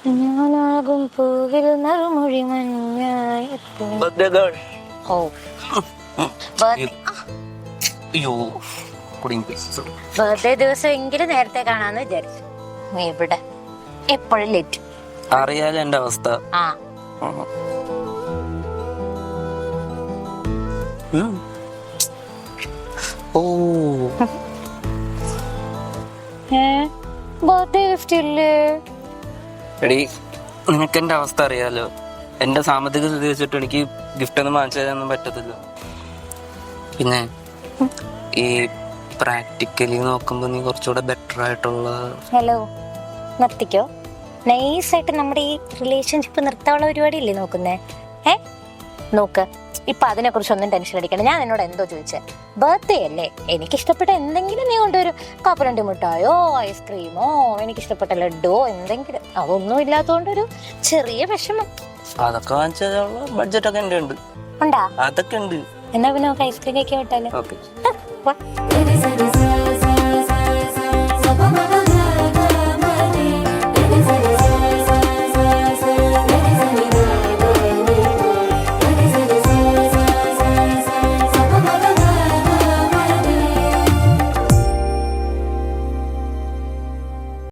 ഞാനാകും പൂവിൽ നറുമൊഴി മഞ്ഞായി. ഓ ബർത്ത്ഡേ ദിവസം എങ്കിലും നേരത്തെ കാണാന്ന് വിചാരിച്ചു. ഇവിടെ എപ്പോഴും ലേറ്റ്. അറിയാലോ എന്റെ അവസ്ഥ. ആ ഓ ബർത്ത്ഡേ ഗിഫ്റ്റ് ഇല്ലേ? എടി നിനക്ക് എന്റെ അവസ്ഥ അറിയാലോ. എന്റെ സാമ്പത്തിക സ്ഥിതി വെച്ചിട്ട് എനിക്ക് ഗിഫ്റ്റ് ഒന്നും വാങ്ങിച്ചു തരാനൊന്നും പറ്റത്തില്ല. പിന്നെ ഈ പ്രാക്ടിക്കലി നോക്കുമ്പോ നീ കുറച്ചുകൂടെ ബെറ്റർ ആയിട്ടുള്ള. ഹലോ, നിർത്തിക്കോ. നൈസായിട്ട് നമ്മുടെ ഈ റിലേഷൻഷിപ്പ് നിർത്താനുള്ള പരിപാടി ഇല്ലേ നോക്കുന്നേ? നോക്ക്, ഇപ്പൊ അതിനെ കുറിച്ചൊന്നും ടെൻഷൻ അടിക്കണം. ഞാൻ എന്നോട് എന്തോ ചോദിച്ചേ? ബർത്ത്ഡേ അല്ലേ, എനിക്കിഷ്ടപ്പെട്ട എന്തെങ്കിലും നീ കൊണ്ടുവരും. കപ്പലണ്ടി മിഠായോ ഐസ്ക്രീമോ എനിക്കിഷ്ടപ്പെട്ട ലഡുവോ എന്തെങ്കിലും. അതൊന്നും ഇല്ലാത്തതുകൊണ്ടൊരു ചെറിയ വിഷമം. അതൊക്കെ വാങ്ങിച്ചുള്ള ബഡ്ജറ്റ് ഒക്കെ എന്റെ ഉണ്ട്. ഉണ്ടാ? അതൊക്കെ ഉണ്ട്. എന്നാ പിന്നെ നമുക്ക് ഐസ്ക്രീം കേക്ക് വിട്ടാലോ? ഓക്കെ.